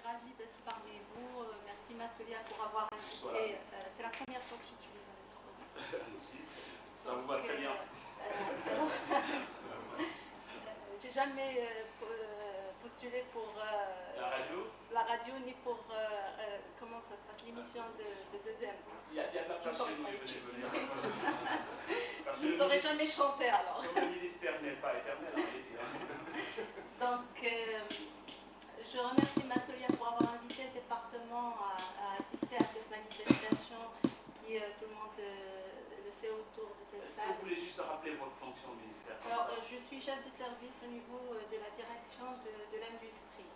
ravie d'être parmi vous. Merci Massolia pour avoir invité. C'est la première fois que j'utilise un micro. Ça vous va très bien. J'ai jamais postulé pour la radio ni pour comment ça se passe, l'émission de deuxième. Il y a de la place chez nous, venez. Je ne saurais jamais chanter alors. Comme le ministère n'est pas éternel, allez-y. Donc, je remercie Massolia pour avoir invité le département à assister à cette manifestation qui, tout le monde le sait autour de cette Est-ce salle. que vous voulez juste rappeler votre fonction au ministère? Alors, je suis chef de service au niveau de la direction de l'industrie,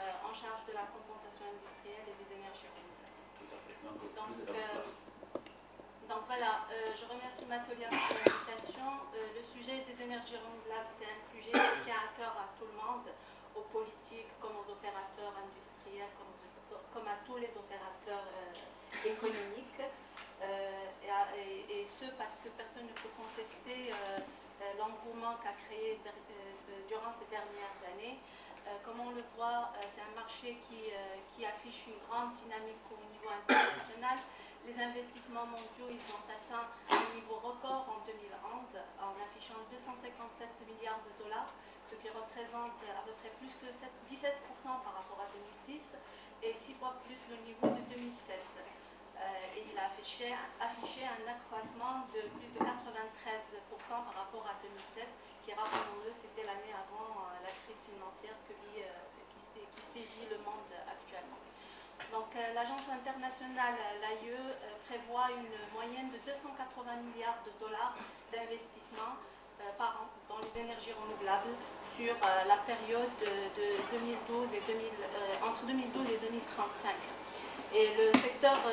en charge de la compensation industrielle et des énergies renouvelables. Tout à fait. Donc voilà, je remercie Massolia pour l'invitation. Le sujet des énergies renouvelables, c'est un sujet qui tient à cœur à tout le monde, aux politiques comme aux opérateurs industriels, comme à tous les opérateurs économiques. Et ce, parce que personne ne peut contester l'engouement qu'a créé durant ces dernières années. Comme on le voit, c'est un marché qui affiche une grande dynamique au niveau international. Les investissements mondiaux, ils ont atteint un niveau record en 2011 en affichant 257 milliards de dollars, ce qui représente à peu près plus que 17% par rapport à 2010 et 6 fois plus le niveau de 2007. Et il a affiché un accroissement de plus de 93% par rapport à 2007, qui, rappelons-le, c'était l'année avant la crise financière qui sévit le monde actuellement. Donc, l'agence internationale, l'AIE, prévoit une moyenne de 280 milliards de dollars d'investissement par an dans les énergies renouvelables sur la période de entre 2012 et 2035. Et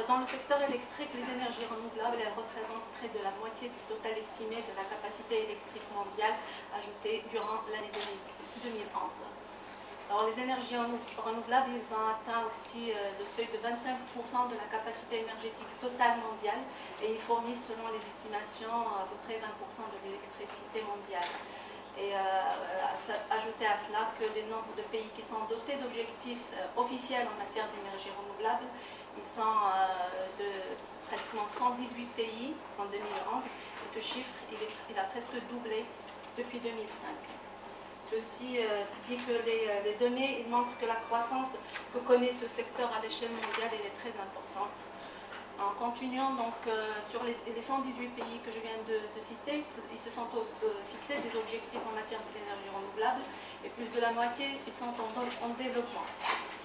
dans le secteur électrique, les énergies renouvelables, elles représentent près de la moitié du total estimé de la capacité électrique mondiale ajoutée durant l'année 2011. Alors, les énergies renouvelables, ils ont atteint aussi le seuil de 25% de la capacité énergétique totale mondiale et ils fournissent, selon les estimations, à peu près 20% de l'électricité mondiale. Et ajouter à cela que les nombres de pays qui sont dotés d'objectifs officiels en matière d'énergie renouvelable, ils sont de pratiquement 118 pays en 2011 et ce chiffre, il a presque doublé depuis 2005. Ceci dit que les données montrent que la croissance que connaît ce secteur à l'échelle mondiale elle est très importante. En continuant donc sur les 118 pays que je viens de citer, ils se sont fixés des objectifs en matière d'énergie renouvelable et plus de la moitié ils sont en développement.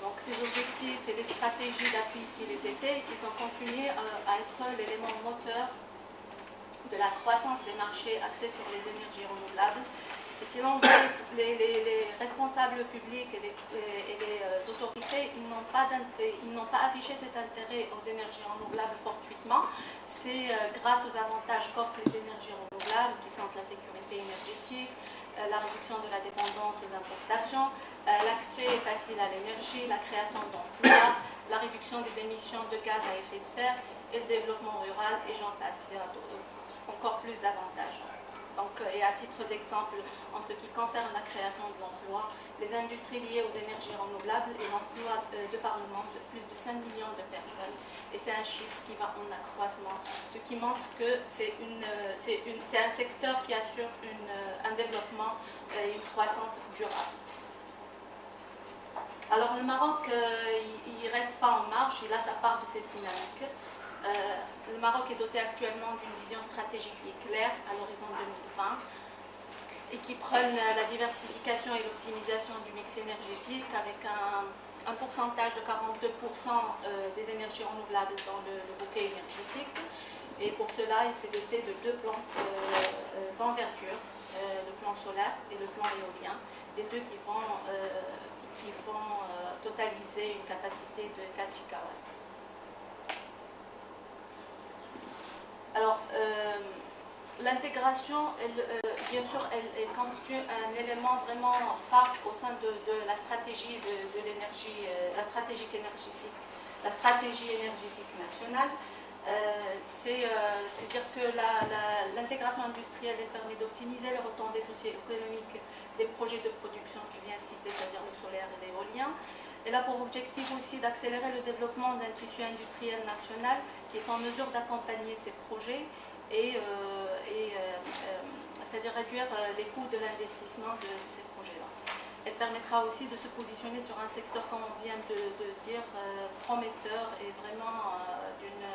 Donc ces objectifs et les stratégies d'appui qui les étaient, ils ont continué à être l'élément moteur de la croissance des marchés axés sur les énergies renouvelables. Et si l'on voit les responsables publics et les autorités, ils n'ont pas affiché cet intérêt aux énergies renouvelables fortuitement. C'est grâce aux avantages qu'offrent les énergies renouvelables, qui sont la sécurité énergétique, la réduction de la dépendance aux importations, l'accès facile à l'énergie, la création d'emplois, la réduction des émissions de gaz à effet de serre et le développement rural, et j'en passe. Il y a encore plus d'avantages. Donc, et à titre d'exemple, en ce qui concerne la création de l'emploi, les industries liées aux énergies renouvelables et l'emploi de par le monde de plus de 5 millions de personnes. Et c'est un chiffre qui va en accroissement, ce qui montre que c'est un secteur qui assure un développement et une croissance durable. Alors le Maroc, il ne reste pas en marge, il a sa part de cette dynamique. Le Maroc est doté actuellement d'une vision stratégique qui est claire à l'horizon 2020 et qui prône la diversification et l'optimisation du mix énergétique avec un pourcentage de 42% des énergies renouvelables dans le bouquet énergétique. Et pour cela, il s'est doté de 2 plans d'envergure, le plan solaire et le plan éolien, les deux qui vont totaliser une capacité de 4 gigawatts. Alors, l'intégration, bien sûr, elle constitue un élément vraiment phare au sein de la stratégie de l'énergie, la stratégie énergétique nationale. C'est dire que l'intégration industrielle elle permet d'optimiser les retombées socio-économiques des projets de production que je viens de citer, c'est-à-dire le solaire et l'éolien. Elle a pour objectif aussi d'accélérer le développement d'un tissu industriel national qui est en mesure d'accompagner ces projets c'est-à-dire réduire les coûts de l'investissement de ces projets-là. Elle permettra aussi de se positionner sur un secteur, comme on vient de dire, prometteur et vraiment d'une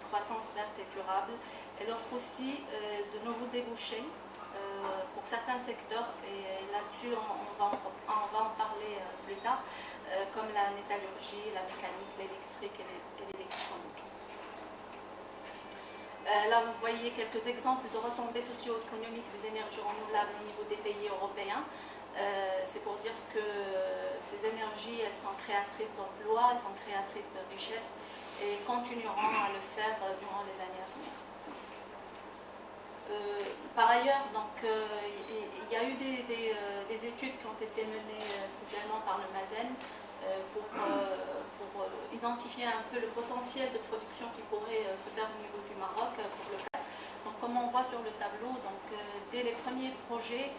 croissance verte et durable. Elle offre aussi de nouveaux débouchés pour certains secteurs, et là-dessus on va en parler plus tard, comme la métallurgie, la mécanique, l'électrique et l'électronique. Là, vous voyez quelques exemples de retombées socio-économiques des énergies renouvelables au niveau des pays européens. C'est pour dire que ces énergies, elles sont créatrices d'emplois, elles sont créatrices de richesses et continueront à le faire durant les années à venir. Par ailleurs, il y a eu des études qui ont été menées spécialement par le MASEN pour identifier un peu le potentiel de production qui pourrait se faire au niveau du Maroc pour le cas. Donc, comme on voit sur le tableau, dès les premiers projets,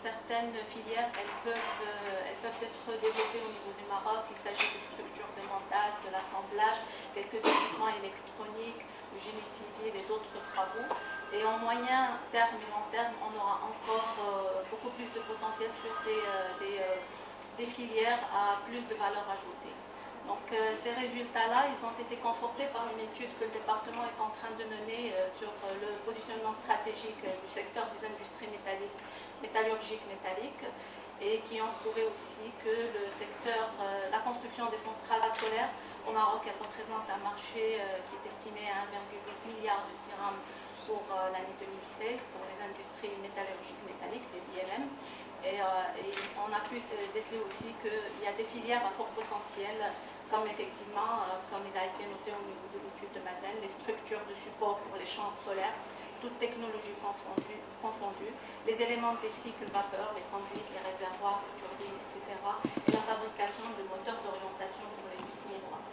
certaines filières elles peuvent être développées au niveau du Maroc. Il s'agit des structures de montage, de l'assemblage, quelques équipements électroniques, du génie civil et d'autres travaux. Et en moyen terme et long terme, on aura encore beaucoup plus de potentiel sur des filières à plus de valeur ajoutée. Donc ces résultats-là, ils ont été confortés par une étude que le département est en train de mener sur le positionnement stratégique du secteur des industries métallurgiques métalliques, et qui ont prouvé aussi que le secteur, la construction des centrales solaires au Maroc, elle représente un marché qui est estimé à 1,8 milliard de dirhams pour l'année 2016 pour les industries métallurgiques métalliques, les IMM. Et on a pu déceler aussi qu'il y a des filières à fort potentiel, comme effectivement, comme il a été noté au niveau de l'étude de Mazen, les structures de support pour les champs solaires, toutes technologies confondues, les éléments des cycles vapeur, les conduites, les réservoirs, les turbines, etc., et la fabrication de moteurs d'orientation pour les miroirs.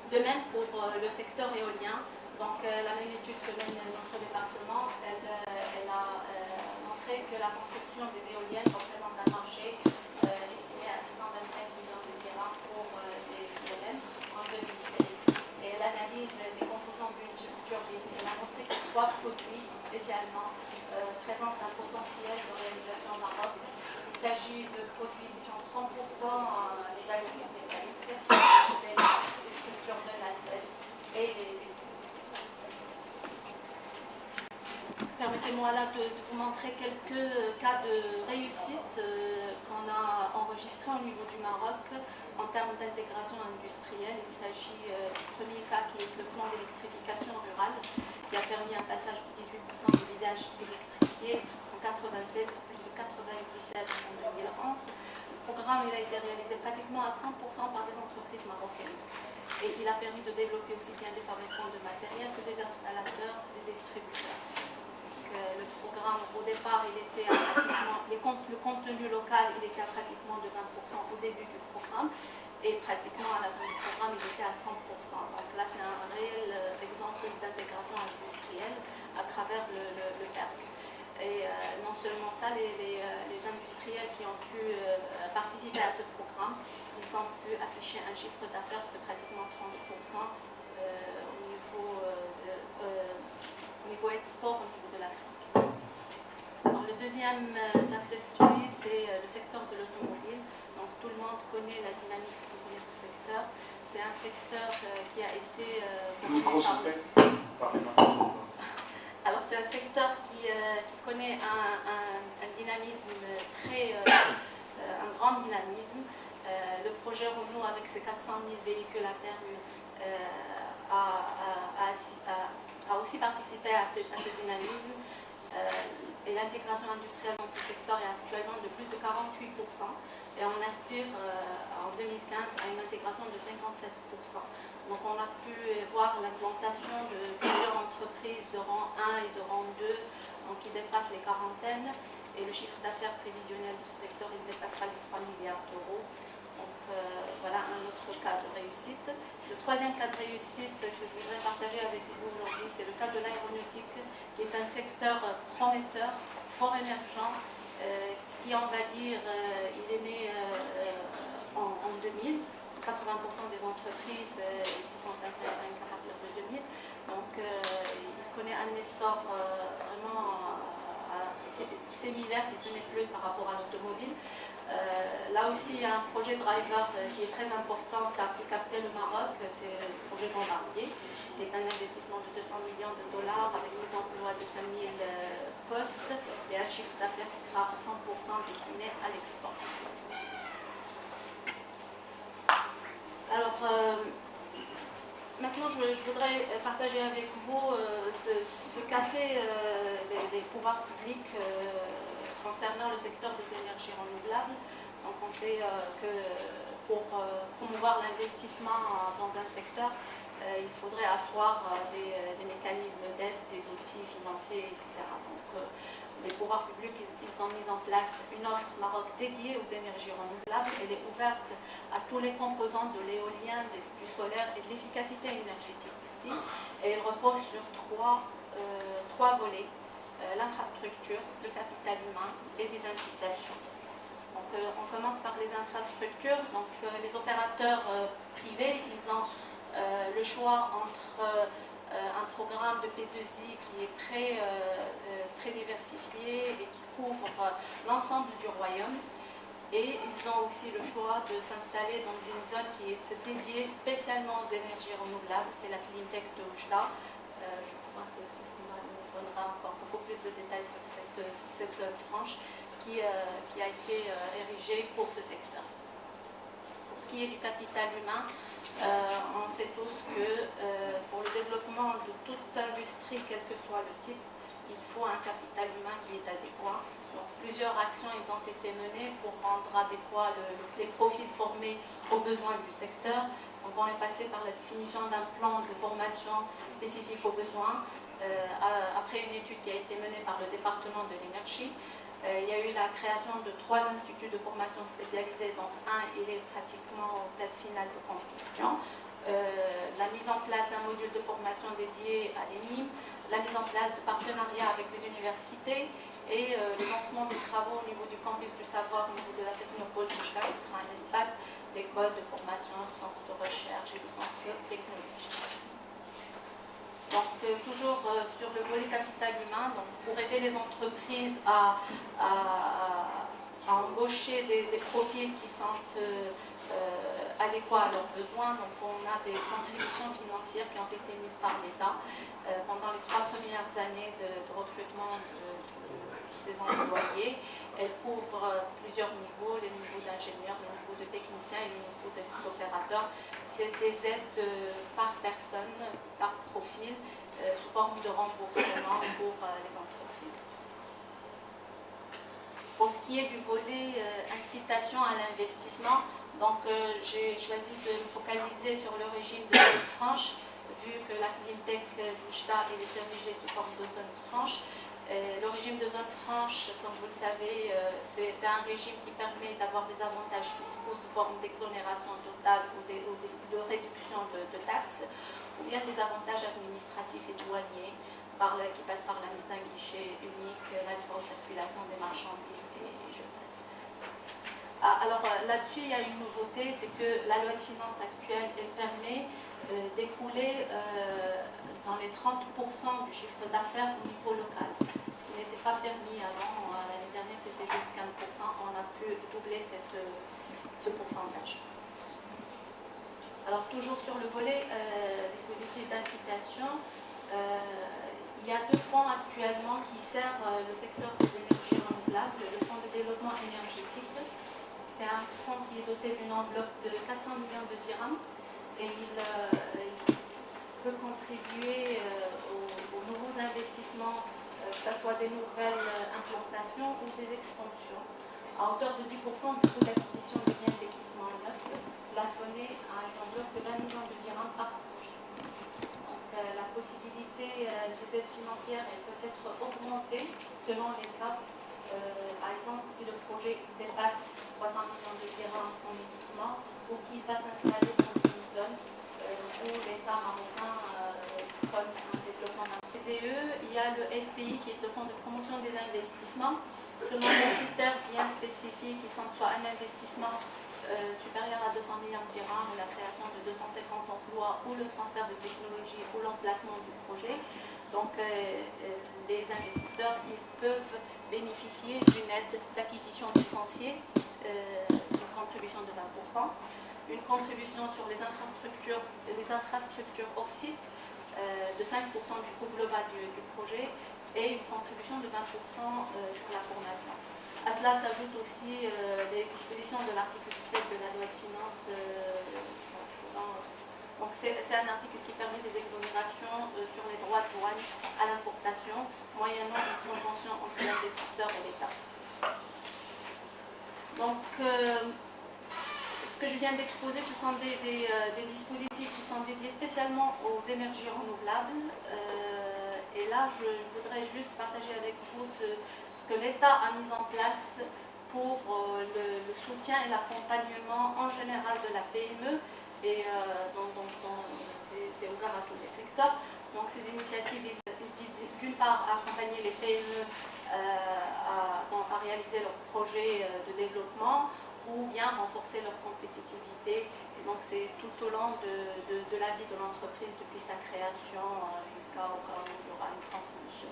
De même pour le secteur éolien, donc la même étude que mène notre département, elle a montré que la construction des éoliennes représente un marché estimé à 625 millions de dirhams pour les IMM en 2016. Et l'analyse des composants d'une turbine, elle a montré que 3 produits spécialement présentent un potentiel de réalisation au Maroc. Il s'agit de produits qui sont 100% les aluminiums métalliques, les structures de nacelle et les. Permettez-moi là de vous montrer quelques cas de réussite qu'on a enregistrés au niveau du Maroc en termes d'intégration industrielle. Il s'agit du premier cas qui est le plan d'électrification rurale qui a permis un passage de 18% de villages électrifiés en 1996 à plus de 97 en 2011. Le programme il a été réalisé pratiquement à 100% par des entreprises marocaines. Et il a permis de développer aussi bien des fabricants de matériel que des installateurs, des distributeurs. Le programme, au départ, il était à pratiquement, le contenu local, il était à pratiquement de 20% au début du programme, et pratiquement à la fin du programme, il était à 100%. Donc là, c'est un réel exemple d'intégration industrielle à travers le PERC. Et non seulement ça, les industriels qui ont pu participer à ce programme, ils ont pu afficher un chiffre d'affaires de pratiquement 30% au niveau export, au niveau de l'Afrique. Le deuxième success story, c'est le secteur de l'automobile. Donc tout le monde connaît la dynamique que connaît ce secteur. C'est un secteur qui a été... Alors c'est un secteur qui connaît un dynamisme un grand dynamisme. Le projet Renault, avec ses 400 000 véhicules à terme, a aussi participé à ce dynamisme. Et l'intégration industrielle dans ce secteur est actuellement de plus de 48%, et on aspire en 2015 à une intégration de 57%. Donc on a pu voir l'implantation de plusieurs entreprises de rang 1 et de rang 2, donc qui dépassent les quarantaines, et le chiffre d'affaires prévisionnel de ce secteur il dépassera les 3 milliards d'euros. Donc voilà un autre cas de réussite. Le troisième cas de réussite que je voudrais partager avec vous aujourd'hui, c'est le cas de l'aéronautique, qui est un secteur prometteur, fort émergent, qui, on va dire, il est né en 2000. 80% des entreprises se sont installées rien qu'à partir de 2000. Donc, il connaît un essor vraiment similaire, si ce n'est plus, par rapport à l'automobile. Là aussi, il y a un projet driver qui est très important qui a pu capter le Maroc, c'est le projet Bombardier, qui est un investissement de 200 millions de dollars avec des emplois de 5000 postes et un chiffre d'affaires qui sera à 100% destiné à l'export. Alors, maintenant, je voudrais partager avec vous ce qu'a fait les pouvoirs publics concernant le secteur des énergies renouvelables. Donc, on sait que pour promouvoir l'investissement dans un secteur, il faudrait asseoir des mécanismes d'aide, des outils financiers, etc. Donc, les pouvoirs publics, ils ont mis en place une offre Maroc dédiée aux énergies renouvelables. Elle est ouverte à tous les composants de l'éolien, du solaire et de l'efficacité énergétique aussi. Et elle repose sur trois volets, l'infrastructure, le capital humain et des incitations. Donc, on commence par les infrastructures. Donc, les opérateurs privés, ils ont le choix entre un programme de P2I qui est très diversifié et qui couvre l'ensemble du royaume. Et ils ont aussi le choix de s'installer dans une zone qui est dédiée spécialement aux énergies renouvelables. C'est la Cleantech de Oujda. Je crois que Sissima nous donnera encore beaucoup plus de détails sur cette zone franche qui a été érigée pour ce secteur. Pour ce qui est du capital humain, on sait tous que pour le développement de toute industrie, quel que soit le type, il faut un capital humain qui est adéquat. Donc, plusieurs actions ont été menées pour rendre adéquats les profils formés aux besoins du secteur. Donc, on est passé par la définition d'un plan de formation spécifique aux besoins, après une étude qui a été menée par le département de l'énergie. Il y a eu la création de 3 instituts de formation spécialisés, donc un, il est pratiquement au stade final de construction. La mise en place d'un module de formation dédié à l'ENIM, la mise en place de partenariats avec les universités et le lancement des travaux au niveau du campus du savoir, au niveau de la technopole du Chla, qui sera un espace d'école, de formation, de centre de recherche et de centre technologique. Donc, toujours sur le volet capital humain, donc, pour aider les entreprises à embaucher des profils qui sont adéquats à leurs besoins. Donc, on a des contributions financières qui ont été mises par l'État pendant les 3 premières années de recrutement de ces employés. Elles couvrent plusieurs niveaux, les niveaux d'ingénieurs, les niveaux de techniciens et les niveaux d'opérateurs. C'est des aides par personne, par profil, sous forme de remboursement pour les entreprises. Pour ce qui est du volet incitation à l'investissement, donc j'ai choisi de me focaliser sur le régime de zone franche, vu que la Cleantech d'Oujda est érigée sous forme de zone franche. Le régime de zone franche, comme vous le savez, c'est un régime qui permet d'avoir des avantages fiscaux sous forme d'exonération totale ou de réduction de taxes, ou bien des avantages administratifs et douaniers qui passent par la mise d'un guichet unique, la libre circulation des marchandises et je passe. Alors là-dessus, il y a une nouveauté, c'est que la loi de finances actuelle, elle permet d'écouler dans les 30% du chiffre d'affaires au niveau local. Ce qui n'était pas permis avant, l'année dernière c'était juste 15%, on a pu doubler ce pourcentage. Alors toujours sur le volet dispositif d'incitation, il y a 2 fonds actuellement qui servent le secteur des énergies renouvelables, le fonds de développement énergétique. C'est un fonds qui est doté d'une enveloppe de 400 millions de dirhams et il peut contribuer aux nouveaux investissements, que ce soit des nouvelles implantations ou des extensions, à hauteur de 10% du coût d'acquisition des biens d'équipement neuf, plafonné à une enveloppe de 20 millions de dirhams par projet. Donc, la possibilité des aides financières elle peut être augmentée selon les cas. Par exemple, si le projet dépasse 300 millions de dirhams en équipement ou qu'il va s'installer dans une zone où l'État marocain prône un développement d'un CDE, il y a le FPI qui est le Fonds de promotion des investissements, selon des critères bien spécifiques qui sont soit un investissement supérieur à 200 millions de dirhams, ou la création de 250 emplois, ou le transfert de technologie, ou l'emplacement du projet. Donc, les investisseurs ils peuvent bénéficier d'une aide d'acquisition du foncier, une contribution de 20%, une contribution sur les infrastructures hors site de 5% du coût global du projet et une contribution de 20% sur la formation. À cela s'ajoutent aussi les dispositions de l'article 17 de la loi de finances. Donc c'est un article qui permet des exonérations sur les droits de douane à l'importation, moyennant une convention entre l'investisseur et l'État. Donc, ce que je viens d'exposer, ce sont des dispositifs qui sont dédiés spécialement aux énergies renouvelables. Et là, je voudrais juste partager avec vous ce que l'État a mis en place pour le soutien et l'accompagnement en général de la PME. Et c'est ouvert à tous les secteurs. Donc ces initiatives visent d'une part à accompagner les PME à réaliser leurs projets de développement ou bien renforcer leur compétitivité. Et donc c'est tout au long de la vie de l'entreprise depuis sa création jusqu'au cas où il y aura une transmission.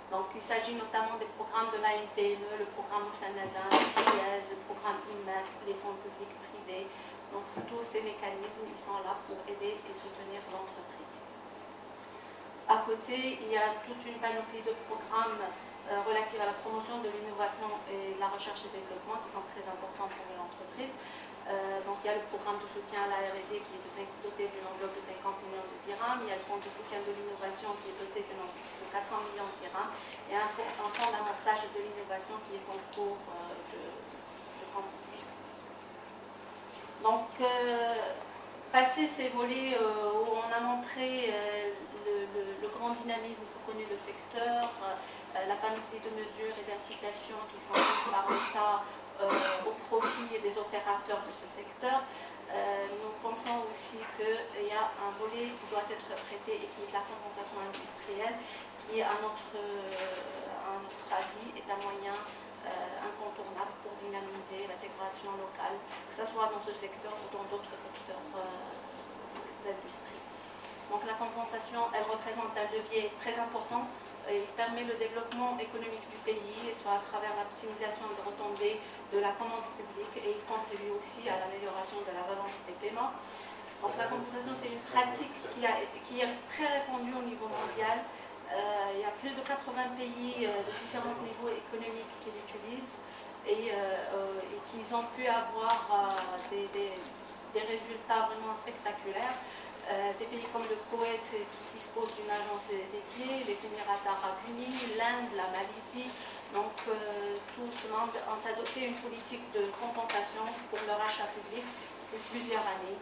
Donc il s'agit notamment des programmes de l'ANPME, le programme Sanada, TIES, le programme IMEC, les fonds publics privés. Donc tous ces mécanismes ils sont là pour aider et soutenir l'entreprise. À côté, il y a toute une panoplie de programmes relatifs à la promotion de l'innovation et la recherche et développement qui sont très importants pour l'entreprise. Donc il y a le programme de soutien à la R&D qui est doté d'une enveloppe de 50 millions de dirhams. Il y a le fonds de soutien de l'innovation qui est doté d'une enveloppe de 400 millions de dirhams et un fonds d'amorçage de l'innovation qui est en cours de constitution. Donc, passé ces volets où on a montré le grand dynamisme que connaît le secteur, la panoplie de mesures et d'incitations qui sont prises par l'État au profit des opérateurs de ce secteur, nous pensons aussi qu'il y a un volet qui doit être traité et qui est la compensation industrielle, qui à notre avis est un moyen incontournable pour dynamiser l'intégration locale, que ce soit dans ce secteur ou dans d'autres secteurs d'industrie. Donc la compensation, elle représente un levier très important. Il permet le développement économique du pays, soit à travers l'optimisation des retombées de la commande publique, et il contribue aussi à l'amélioration de la relance des paiements. Donc la compensation, c'est une pratique qui est très répandue au niveau mondial. Il y a plus de 80 pays de différents niveaux économiques qui l'utilisent et qui ont pu avoir des résultats vraiment spectaculaires. Des pays comme le Koweït qui disposent d'une agence dédiée, les Émirats arabes unis, l'Inde, la Malaisie. Donc tout le monde ont adopté une politique de compensation pour leur achat public pour plusieurs années.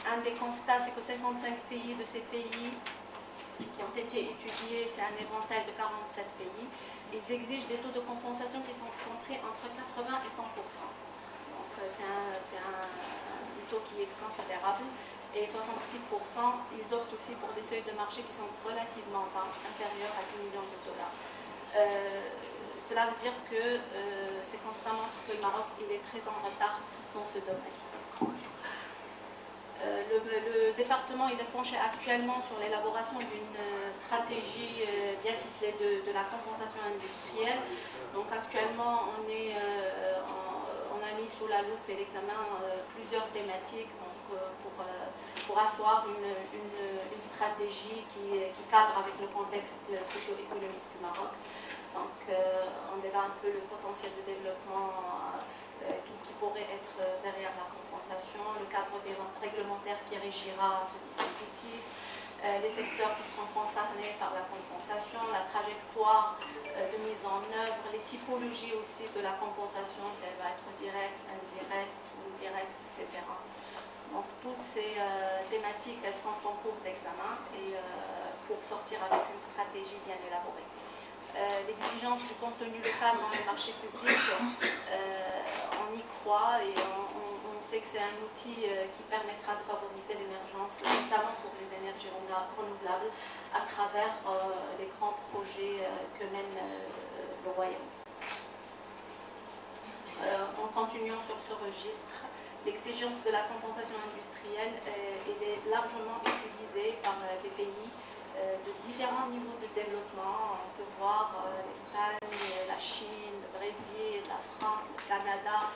Un des constats, c'est que 55 pays de ces pays qui ont été étudiés, c'est un éventail de 47 pays. Ils exigent des taux de compensation qui sont compris entre 80 et 100%. Donc c'est un taux qui est considérable. Et 66%, ils optent aussi pour des seuils de marché qui sont relativement bas, inférieurs à 10 millions de dollars. Cela veut dire que c'est constamment que le Maroc il est très en retard dans ce domaine. Le département il est penché actuellement sur l'élaboration d'une stratégie bien ficelée de la compensation industrielle. Donc actuellement on a mis sous la loupe et l'examen plusieurs thématiques pour asseoir une stratégie qui cadre avec le contexte socio-économique du Maroc. Donc on débat un peu le potentiel de développement qui pourrait être derrière la compensation, le cadre réglementaire qui régira ce dispositif, les secteurs qui seront concernés par la compensation, la trajectoire de mise en œuvre, les typologies aussi de la compensation, si elle va être directe, indirecte ou directe, etc. Donc toutes ces thématiques, elles sont en cours d'examen et pour sortir avec une stratégie bien élaborée. L'exigence du contenu local dans les marchés publics, on y croit et on sait que c'est un outil qui permettra de favoriser l'émergence, notamment pour les énergies renouvelables, à travers les grands projets que mène le Royaume. en continuant sur ce registre, l'exigence de la compensation industrielle est largement utilisée par des pays de différents niveaux de développement. On peut voir l'Espagne, la Chine, le Brésil, la France, le Canada,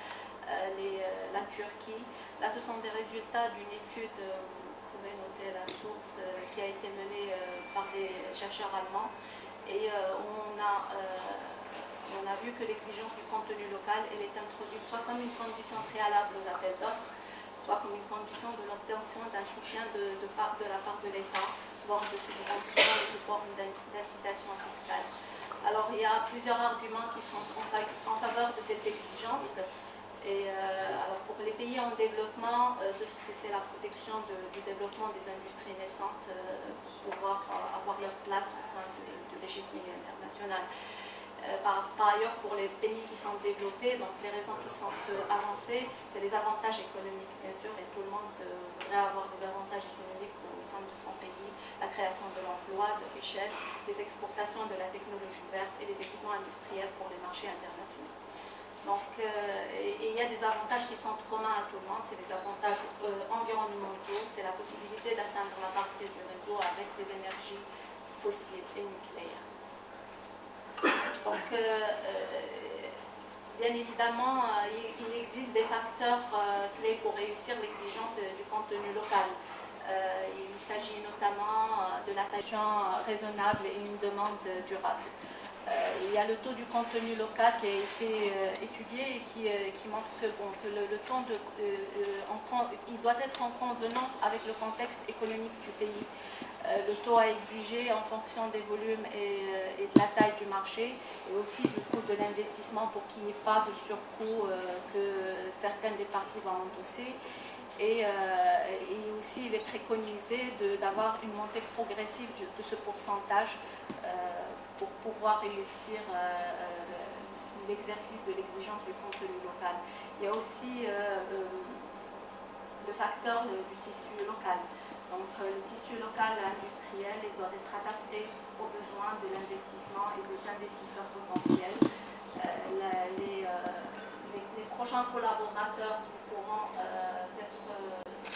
la Turquie. Là, ce sont des résultats d'une étude, vous pouvez noter la source, qui a été menée par des chercheurs allemands. Et on a vu que l'exigence du contenu local, elle est introduite soit comme une condition préalable aux appels d'offres, soit comme une condition de l'obtention d'un soutien de la part de l'État, sous forme de subvention ou sous forme d'incitation fiscale. Alors, il y a plusieurs arguments qui sont en faveur de cette exigence. Et alors pour les pays en développement, c'est la protection du développement des industries naissantes pour pouvoir avoir leur place au sein de l'échiquier international. Par ailleurs, pour les pays qui sont développés, donc les raisons qui sont avancées, c'est les avantages économiques, bien sûr, et tout le monde voudrait avoir des avantages économiques au sein de son pays, la création de l'emploi, de richesses, les exportations de la technologie verte et les équipements industriels pour les marchés internationaux. Donc, il y a des avantages qui sont communs à tout le monde, c'est les avantages environnementaux, c'est la possibilité d'atteindre la parité du réseau avec des énergies fossiles et nucléaires. Donc, bien évidemment, il existe des facteurs clés pour réussir l'exigence du contenu local. Il s'agit notamment de l'attention raisonnable et une demande durable. Il y a le taux du contenu local qui a été étudié et qui montre que, le taux il doit être en convenance avec le contexte économique du pays. Le taux à exiger en fonction des volumes et de la taille du marché et aussi du coût de l'investissement pour qu'il n'y ait pas de surcoût que certaines des parties vont endosser. Et aussi, il est préconisé d'avoir une montée progressive de ce pourcentage pour pouvoir réussir l'exercice de l'exigence du contenu local. Il y a aussi le facteur du tissu local. Donc, le tissu local industriel il doit être adapté aux besoins de l'investissement et des investisseurs potentiels. Les prochains collaborateurs qui pourront être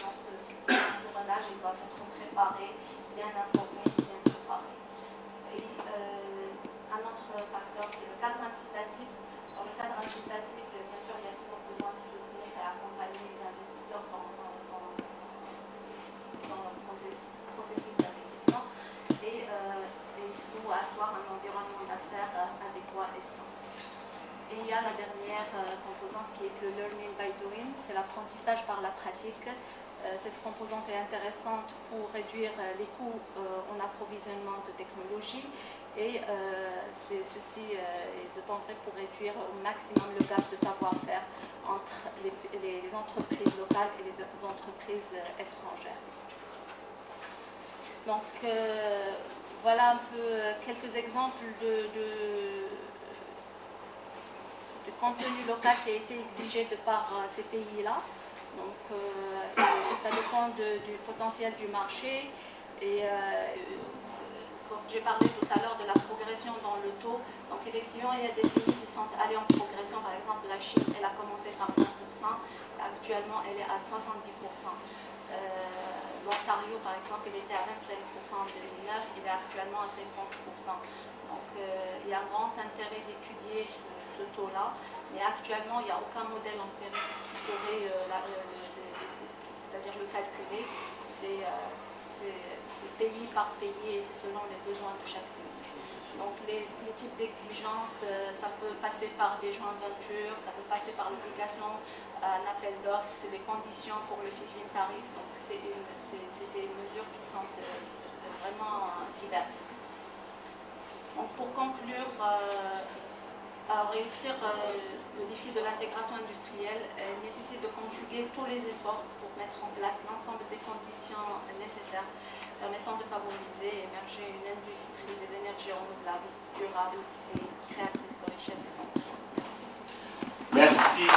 dans ce tournage, ils doivent être préparés, bien informés, bien préparés. Et un autre facteur, c'est le cadre incitatif. Dans le cadre incitatif, bien sûr, il y a toujours besoin de soutenir et accompagner les investisseurs dans le processus d'investissement. Et il faut asseoir un environnement d'affaires adéquat et sain. Et il y a la dernière composante qui est le learning by doing, c'est l'apprentissage par la pratique. Cette composante est intéressante pour réduire les coûts en approvisionnement de technologies et ceci est d'autant vrai pour réduire au maximum le gap de savoir-faire entre les entreprises locales et les entreprises étrangères. Donc voilà un peu quelques exemples de contenu local qui a été exigé de par ces pays-là. Donc, ça dépend du potentiel du marché. Et comme j'ai parlé tout à l'heure de la progression dans le taux, donc effectivement, il y a des pays qui sont allés en progression. Par exemple, la Chine, elle a commencé par 20%. Actuellement, elle est à 70%. L'Ontario, par exemple, il était à 25% en 2009. Il est actuellement à 50%. Donc, il y a un grand intérêt d'étudier ce taux-là, mais actuellement, il n'y a aucun modèle empirique qui pourrait, c'est-à-dire le calculer. C'est pays par pays et c'est selon les besoins de chaque pays. Donc, les types d'exigences, ça peut passer par des joint ventures, ça peut passer par l'obligation d'un appel d'offres, c'est des conditions pour le feed-in tarif, donc c'est des mesures qui sont vraiment diverses. Donc, pour conclure, réussir le défi de l'intégration industrielle nécessite de conjuguer tous les efforts pour mettre en place l'ensemble des conditions nécessaires permettant de favoriser et émerger une industrie des énergies renouvelables, durables et créatrices de richesse et d'emplois. Merci. Merci.